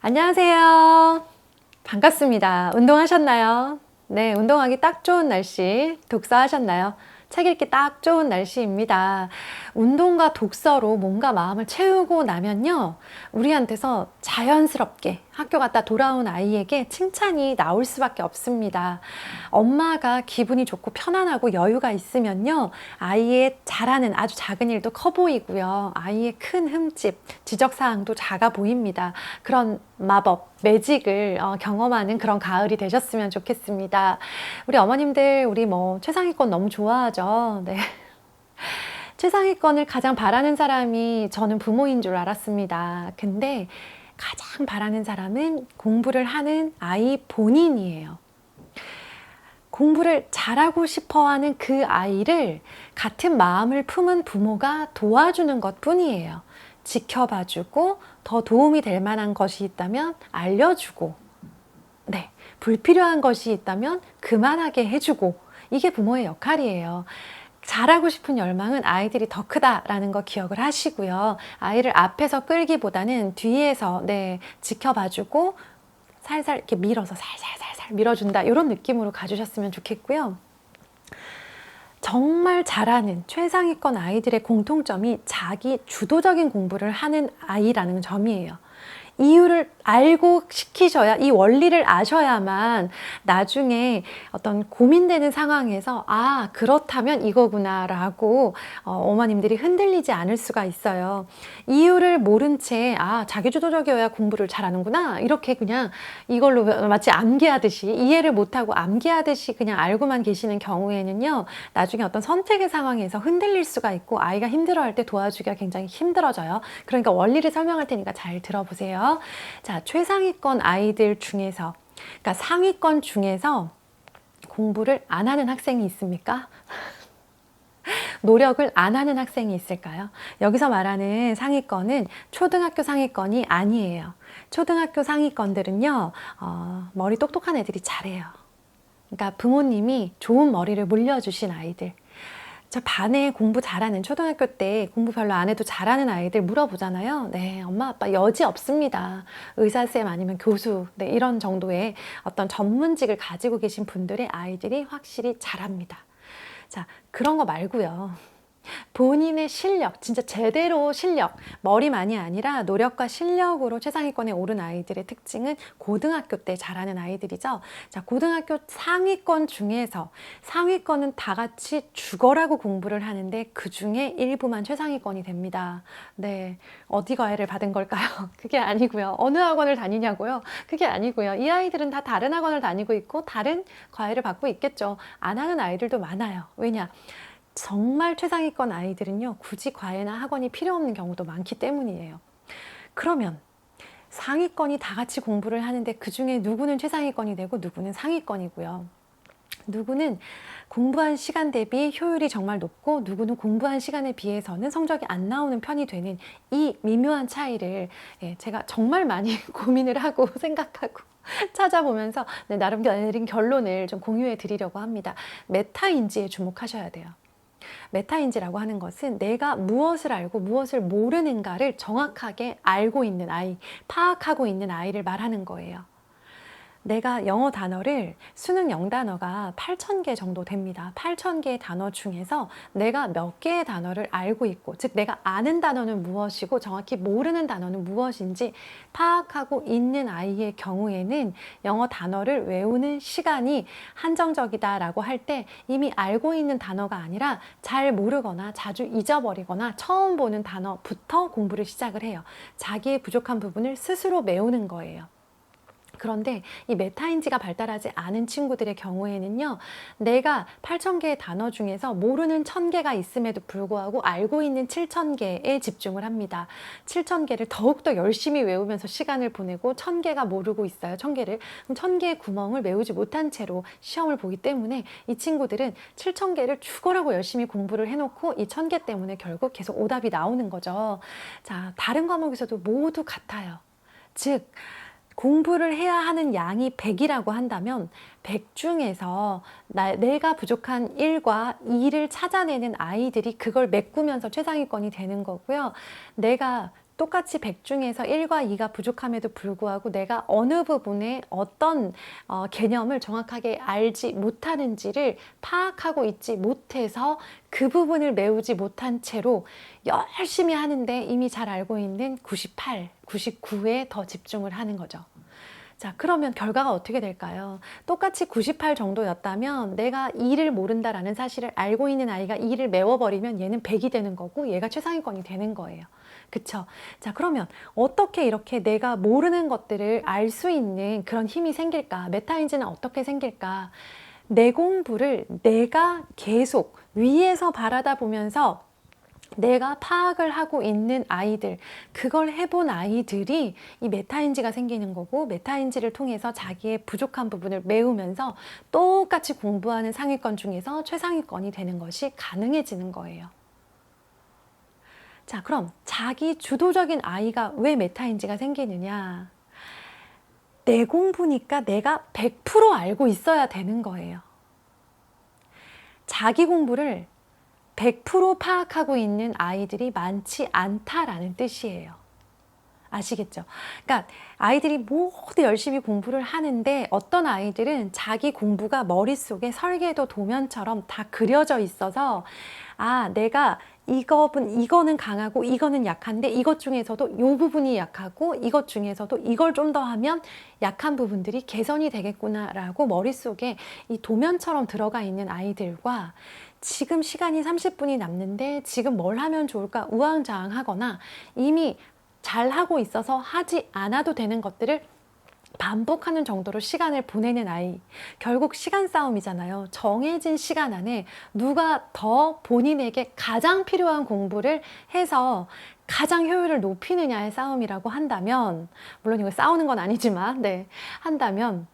안녕하세요. 반갑습니다. 운동하셨나요? 네, 운동하기 딱 좋은 날씨, 독서하셨나요? 책 읽기 딱 좋은 날씨입니다. 운동과 독서로 몸과 마음을 채우고 나면요, 우리한테서 자연스럽게 학교 갔다 돌아온 아이에게 칭찬이 나올 수밖에 없습니다. 엄마가 기분이 좋고 편안하고 여유가 있으면요, 아이의 잘하는 아주 작은 일도 커 보이고요, 아이의 큰 흠집, 지적사항도 작아 보입니다. 그런 마법, 매직을 경험하는 그런 가을이 되셨으면 좋겠습니다. 우리 어머님들, 우리 최상위권 너무 좋아하죠. 네. 최상위권을 가장 바라는 사람이 저는 부모인 줄 알았습니다. 근데 가장 바라는 사람은 공부를 하는 아이 본인이에요. 공부를 잘하고 싶어 하는 그 아이를 같은 마음을 품은 부모가 도와주는 것 뿐이에요. 지켜봐주고 더 도움이 될 만한 것이 있다면 알려주고, 네, 불필요한 것이 있다면 그만하게 해주고, 이게 부모의 역할이에요. 잘하고 싶은 열망은 아이들이 더 크다라는 거 기억을 하시고요. 아이를 앞에서 끌기보다는 뒤에서 지켜봐주고 살살 이렇게 밀어서 살살살살 밀어준다, 이런 느낌으로 가주셨으면 좋겠고요. 정말 잘하는 최상위권 아이들의 공통점이 자기 주도적인 공부를 하는 아이라는 점이에요. 이유를 알고 시키셔야, 이 원리를 아셔야만 나중에 어떤 고민되는 상황에서 아, 그렇다면 이거구나 라고 어머님들이 흔들리지 않을 수가 있어요. 이유를 모른 채 아, 자기주도적이어야 공부를 잘하는구나, 이렇게 그냥 이걸로 마치 암기하듯이, 이해를 못하고 암기하듯이 그냥 알고만 계시는 경우에는요, 나중에 어떤 선택의 상황에서 흔들릴 수가 있고 아이가 힘들어할 때 도와주기가 굉장히 힘들어져요. 그러니까 원리를 설명할 테니까 잘 들어보세요. 자, 최상위권 아이들 중에서, 그러니까 상위권 중에서 공부를 안 하는 학생이 있습니까? 노력을 안 하는 학생이 있을까요? 여기서 말하는 상위권은 초등학교 상위권이 아니에요. 초등학교 상위권들은요, 머리 똑똑한 애들이 잘해요. 그러니까 부모님이 좋은 머리를 물려주신 아이들. 저 반에 공부 잘하는, 초등학교 때 공부 별로 안 해도 잘하는 아이들 물어보잖아요. 네, 엄마 아빠 여지 없습니다. 의사쌤 아니면 교수, 네, 이런 정도의 어떤 전문직을 가지고 계신 분들의 아이들이 확실히 잘합니다. 자, 그런 거 말고요, 본인의 실력, 진짜 제대로 실력, 머리만이 아니라 노력과 실력으로 최상위권에 오른 아이들의 특징은 고등학교 때 잘하는 아이들이죠. 자, 고등학교 상위권 중에서, 상위권은 다 같이 죽어라고 공부를 하는데 그 중에 일부만 최상위권이 됩니다. 네, 어디 과외를 받은 걸까요? 그게 아니고요. 어느 학원을 다니냐고요? 그게 아니고요. 이 아이들은 다 다른 학원을 다니고 있고 다른 과외를 받고 있겠죠. 안 하는 아이들도 많아요. 왜냐? 정말 최상위권 아이들은요, 굳이 과외나 학원이 필요 없는 경우도 많기 때문이에요. 그러면 상위권이 다 같이 공부를 하는데 그 중에 누구는 최상위권이 되고 누구는 상위권이고요. 누구는 공부한 시간 대비 효율이 정말 높고 누구는 공부한 시간에 비해서는 성적이 안 나오는 편이 되는 이 미묘한 차이를 제가 정말 많이 고민을 하고 생각하고 찾아보면서 나름 내린 결론을 좀 공유해 드리려고 합니다. 메타인지에 주목하셔야 돼요. 메타인지라고 하는 것은 내가 무엇을 알고 무엇을 모르는가를 정확하게 알고 있는 아이, 파악하고 있는 아이를 말하는 거예요. 내가 영어 단어를, 수능 0단어가 8,000개 정도 됩니다. 8,000개의 단어 중에서 내가 몇 개의 단어를 알고 있고, 즉 내가 아는 단어는 무엇이고 정확히 모르는 단어는 무엇인지 파악하고 있는 아이의 경우에는 영어 단어를 외우는 시간이 한정적이다라고 할 때 이미 알고 있는 단어가 아니라 잘 모르거나 자주 잊어버리거나 처음 보는 단어부터 공부를 시작을 해요. 자기의 부족한 부분을 스스로 메우는 거예요. 그런데 이 메타인지가 발달하지 않은 친구들의 경우에는요, 내가 8,000개의 단어 중에서 모르는 1,000개가 있음에도 불구하고 알고 있는 7,000개에 집중을 합니다. 7,000개를 더욱더 열심히 외우면서 시간을 보내고 1,000개가 모르고 있어요. 1,000개를. 그럼 1,000개의 구멍을 메우지 못한 채로 시험을 보기 때문에 이 친구들은 7,000개를 죽어라고 열심히 공부를 해놓고 이 1,000개 때문에 결국 계속 오답이 나오는 거죠. 자, 다른 과목에서도 모두 같아요. 즉, 공부를 해야 하는 양이 100이라고 한다면 100 중에서 내가 부족한 1과 2를 찾아내는 아이들이 그걸 메꾸면서 최상위권이 되는 거고요. 내가 똑같이 100 중에서 1과 2가 부족함에도 불구하고 내가 어느 부분에 어떤 개념을 정확하게 알지 못하는지를 파악하고 있지 못해서 그 부분을 메우지 못한 채로 열심히 하는데 이미 잘 알고 있는 98, 99에 더 집중을 하는 거죠. 자, 그러면 결과가 어떻게 될까요? 똑같이 98 정도였다면 내가 2를 모른다라는 사실을 알고 있는 아이가 2를 메워버리면 얘는 100이 되는 거고 얘가 최상위권이 되는 거예요. 그쵸? 자, 그러면 어떻게 이렇게 내가 모르는 것들을 알 수 있는 그런 힘이 생길까? 메타인지는 어떻게 생길까? 내 공부를 내가 계속 위에서 바라다 보면서 내가 파악을 하고 있는 아이들, 그걸 해본 아이들이 이 메타인지가 생기는 거고, 메타인지를 통해서 자기의 부족한 부분을 메우면서 똑같이 공부하는 상위권 중에서 최상위권이 되는 것이 가능해지는 거예요. 자, 그럼 자기 주도적인 아이가 왜 메타인지가 생기느냐? 내 공부니까 내가 100% 알고 있어야 되는 거예요. 자기 공부를 100% 파악하고 있는 아이들이 많지 않다라는 뜻이에요. 아시겠죠? 그러니까 아이들이 모두 열심히 공부를 하는데 어떤 아이들은 자기 공부가 머릿속에 설계도 도면처럼 다 그려져 있어서 아, 내가 이거는 강하고 이거는 약한데 이것 중에서도 이 부분이 약하고 이것 중에서도 이걸 좀 더 하면 약한 부분들이 개선이 되겠구나라고 머릿속에 이 도면처럼 들어가 있는 아이들과 지금 시간이 30분이 남는데 지금 뭘 하면 좋을까 우왕좌왕하거나 이미 잘하고 있어서 하지 않아도 되는 것들을 반복하는 정도로 시간을 보내는 아이. 결국 시간 싸움이잖아요. 정해진 시간 안에 누가 더 본인에게 가장 필요한 공부를 해서 가장 효율을 높이느냐의 싸움이라고 한다면, 물론 이거 싸우는 건 아니지만, 네, 한다면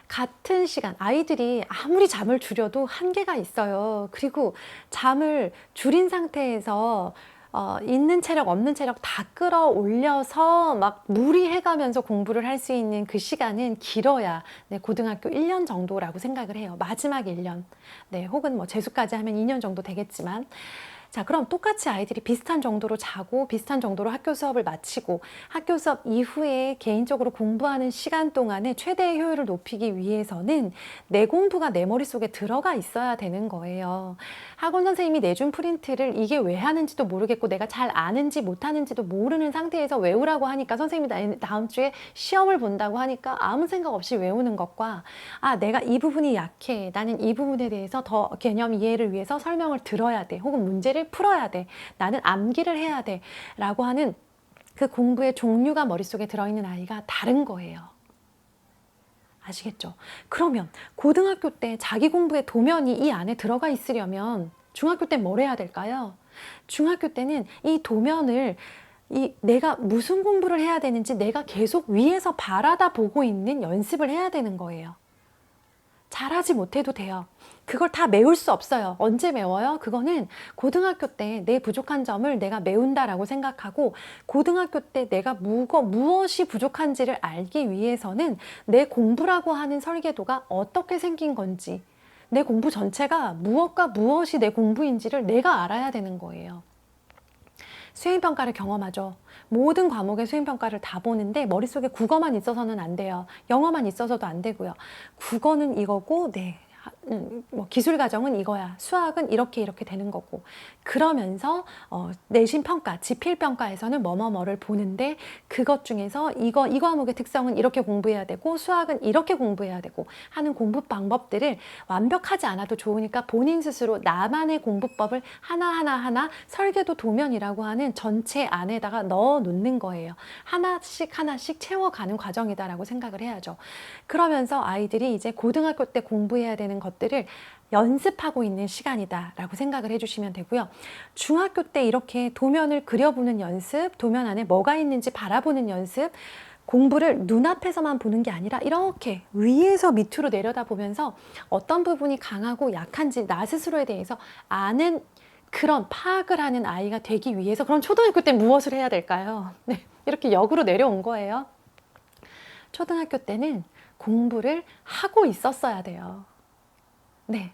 같은 시간, 아이들이 아무리 잠을 줄여도 한계가 있어요. 그리고 잠을 줄인 상태에서 있는 체력, 없는 체력 다 끌어올려서 막 무리해가면서 공부를 할 수 있는 그 시간은 길어야 네, 고등학교 1년 정도라고 생각을 해요. 마지막 1년. 네, 혹은 뭐 재수까지 하면 2년 정도 되겠지만. 자, 그럼 똑같이 아이들이 비슷한 정도로 자고 비슷한 정도로 학교 수업을 마치고 학교 수업 이후에 개인적으로 공부하는 시간 동안에 최대의 효율을 높이기 위해서는 내 공부가 내 머릿속에 들어가 있어야 되는 거예요. 학원 선생님이 내준 프린트를 이게 왜 하는지도 모르겠고 내가 잘 아는지 못하는지도 모르는 상태에서 외우라고 하니까 선생님이 다음 주에 시험을 본다고 하니까 아무 생각 없이 외우는 것과 아, 내가 이 부분이 약해. 나는 이 부분에 대해서 더 개념 이해를 위해서 설명을 들어야 돼. 혹은 문제를 풀어야 돼. 나는 암기를 해야 돼. 라고 하는 그 공부의 종류가 머릿속에 들어있는 아이가 다른 거예요. 아시겠죠? 그러면 고등학교 때 자기 공부의 도면이 이 안에 들어가 있으려면 중학교 때 뭘 해야 될까요? 중학교 때는 이 도면을 내가 무슨 공부를 해야 되는지 내가 계속 위에서 바라다 보고 있는 연습을 해야 되는 거예요. 잘하지 못해도 돼요. 그걸 다 메울 수 없어요. 언제 메워요? 그거는 고등학교 때 내 부족한 점을 내가 메운다라고 생각하고 고등학교 때 내가 무엇이 부족한지를 알기 위해서는 내 공부라고 하는 설계도가 어떻게 생긴 건지 내 공부 전체가 무엇과 무엇이 내 공부인지를 내가 알아야 되는 거예요. 수행평가를 경험하죠. 모든 과목의 수행평가를 다 보는데 머릿속에 국어만 있어서는 안 돼요. 영어만 있어서도 안 되고요. 국어는 이거고, 네. 뭐 기술 과정은 이거야. 수학은 이렇게 되는 거고. 그러면서 내신 평가, 지필 평가에서는 뭐뭐뭐를 보는데 그것 중에서 이 과목의 특성은 이렇게 공부해야 되고 수학은 이렇게 공부해야 되고 하는 공부 방법들을 완벽하지 않아도 좋으니까 본인 스스로 나만의 공부법을 하나 설계도 도면이라고 하는 전체 안에다가 넣어 놓는 거예요. 하나씩 채워가는 과정이다라고 생각을 해야죠. 그러면서 아이들이 이제 고등학교 때 공부해야 되는 것들을 연습하고 있는 시간이다라고 생각을 해주시면 되고요. 중학교 때 이렇게 도면을 그려보는 연습, 도면 안에 뭐가 있는지 바라보는 연습, 공부를 눈앞에서만 보는 게 아니라 이렇게 위에서 밑으로 내려다보면서 어떤 부분이 강하고 약한지 나 스스로에 대해서 아는 그런 파악을 하는 아이가 되기 위해서 그럼 초등학교 때 무엇을 해야 될까요? 네, 이렇게 역으로 내려온 거예요. 초등학교 때는 공부를 하고 있었어야 돼요. 네.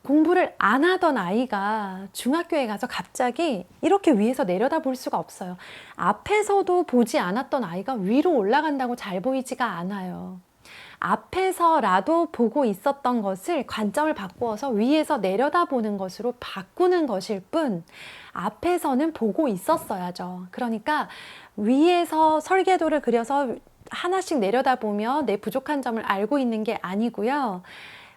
공부를 안 하던 아이가 중학교에 가서 갑자기 이렇게 위에서 내려다볼 수가 없어요. 앞에서도 보지 않았던 아이가 위로 올라간다고 잘 보이지가 않아요. 앞에서라도 보고 있었던 것을 관점을 바꾸어서 위에서 내려다보는 것으로 바꾸는 것일 뿐, 앞에서는 보고 있었어야죠. 그러니까 위에서 설계도를 그려서 하나씩 내려다보며 내 부족한 점을 알고 있는 게 아니고요.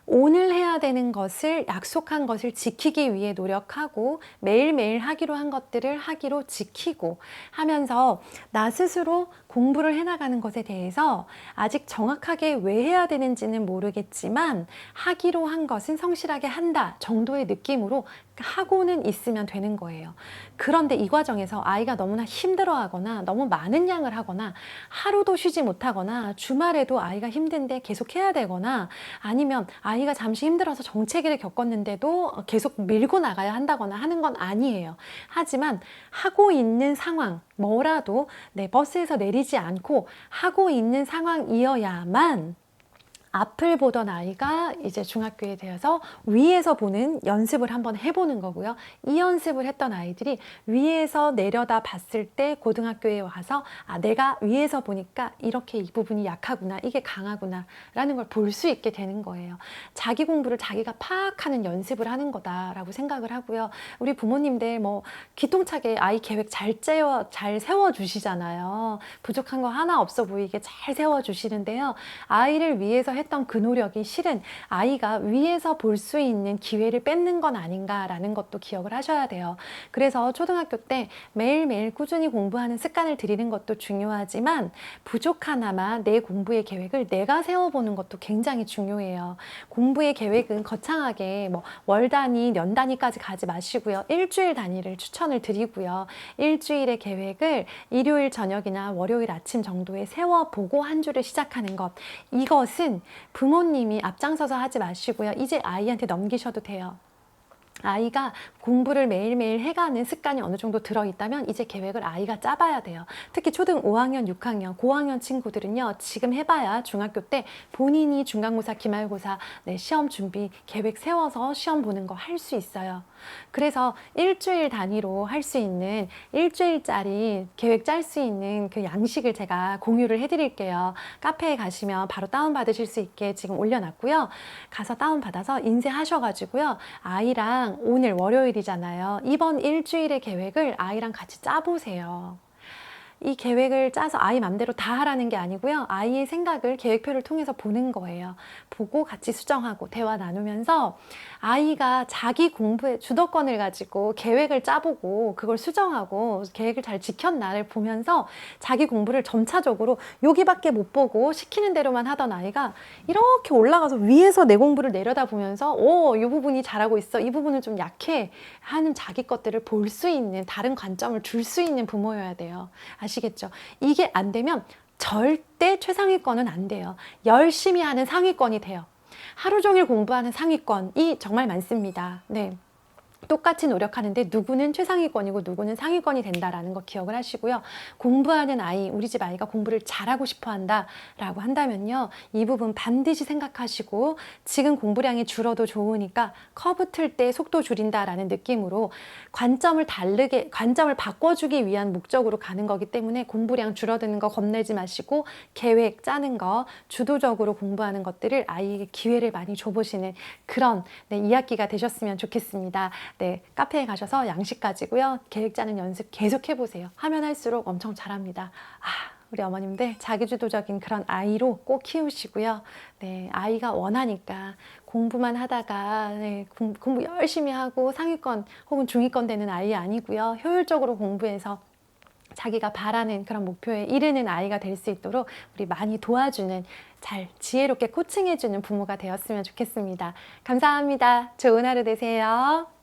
오늘 해야 되는 것을, 약속한 것을 지키기 위해 노력하고 매일매일 하기로 한 것들을 하기로 지키고 하면서 나 스스로 공부를 해나가는 것에 대해서 아직 정확하게 왜 해야 되는지는 모르겠지만 하기로 한 것은 성실하게 한다 정도의 느낌으로 하고는 있으면 되는 거예요. 그런데 이 과정에서 아이가 너무나 힘들어하거나 너무 많은 양을 하거나 하루도 쉬지 못하거나 주말에도 아이가 힘든데 계속 해야 되거나 아니면 아이가 잠시 힘들어서 정체기를 겪었는데도 계속 밀고 나가야 한다거나 하는 건 아니에요. 하지만 하고 있는 상황, 뭐라도 버스에서 내리지 않고 하고 있는 상황이어야만 앞을 보던 아이가 이제 중학교에 되어서 위에서 보는 연습을 한번 해보는 거고요. 이 연습을 했던 아이들이 위에서 내려다 봤을 때 고등학교에 와서 내가 위에서 보니까 이렇게 이 부분이 약하구나, 이게 강하구나 라는 걸 볼 수 있게 되는 거예요. 자기 공부를 자기가 파악하는 연습을 하는 거다라고 생각을 하고요. 우리 부모님들 기똥차게 아이 계획 잘 세워주시잖아요. 부족한 거 하나 없어 보이게 잘 세워주시는데요. 아이를 위해서 했던 그 노력이 실은 아이가 위에서 볼 수 있는 기회를 뺏는 건 아닌가라는 것도 기억을 하셔야 돼요. 그래서 초등학교 때 매일매일 꾸준히 공부하는 습관을 들이는 것도 중요하지만 부족하나마 내 공부의 계획을 내가 세워보는 것도 굉장히 중요해요. 공부의 계획은 거창하게 월 단위, 년 단위까지 가지 마시고요. 일주일 단위를 추천을 드리고요. 일주일의 계획을 일요일 저녁이나 월요일 아침 정도에 세워보고 한 주를 시작하는 것. 이것은 부모님이 앞장서서 하지 마시고요. 이제 아이한테 넘기셔도 돼요. 아이가 공부를 매일매일 해가는 습관이 어느 정도 들어있다면 이제 계획을 아이가 짜봐야 돼요. 특히 초등 5학년, 6학년, 고학년 친구들은요. 지금 해봐야 중학교 때 본인이 중간고사, 기말고사 시험 준비 계획 세워서 시험 보는 거 할 수 있어요. 그래서 일주일 단위로 할 수 있는 일주일짜리 계획 짤 수 있는 그 양식을 제가 공유를 해드릴게요. 카페에 가시면 바로 다운받으실 수 있게 지금 올려놨고요. 가서 다운받아서 인쇄하셔가지고요. 아이랑 오늘 월요일이잖아요. 이번 일주일의 계획을 아이랑 같이 짜보세요. 이 계획을 짜서 아이 맘대로 다 하라는 게 아니고요. 아이의 생각을 계획표를 통해서 보는 거예요. 보고 같이 수정하고 대화 나누면서 아이가 자기 공부의 주도권을 가지고 계획을 짜보고 그걸 수정하고 계획을 잘 지켰나를 보면서 자기 공부를 점차적으로 여기밖에 못 보고 시키는 대로만 하던 아이가 이렇게 올라가서 위에서 내 공부를 내려다보면서 이 부분이 잘하고 있어, 이 부분은 좀 약해 하는 자기 것들을 볼 수 있는 다른 관점을 줄 수 있는 부모여야 돼요. 아시겠죠? 이게 안 되면 절대 최상위권은 안 돼요. 열심히 하는 상위권이 돼요. 하루 종일 공부하는 상위권이 정말 많습니다. 네. 똑같이 노력하는데 누구는 최상위권이고 누구는 상위권이 된다라는 거 기억을 하시고요. 공부하는 아이, 우리 집 아이가 공부를 잘하고 싶어 한다라고 한다면요. 이 부분 반드시 생각하시고 지금 공부량이 줄어도 좋으니까 커브 틀 때 속도 줄인다라는 느낌으로 관점을 바꿔주기 위한 목적으로 가는 거기 때문에 공부량 줄어드는 거 겁내지 마시고 계획 짜는 거, 주도적으로 공부하는 것들을 아이에게 기회를 많이 줘보시는 그런 2학기가 되셨으면 좋겠습니다. 네, 카페에 가셔서 양식 가지고요. 계획 짜는 연습 계속 해보세요. 하면 할수록 엄청 잘합니다. 우리 어머님들 자기주도적인 그런 아이로 꼭 키우시고요. 네, 아이가 원하니까 공부만 하다가 공부 열심히 하고 상위권 혹은 중위권 되는 아이 아니고요. 효율적으로 공부해서 자기가 바라는 그런 목표에 이르는 아이가 될 수 있도록 우리 많이 도와주는, 잘 지혜롭게 코칭해주는 부모가 되었으면 좋겠습니다. 감사합니다. 좋은 하루 되세요.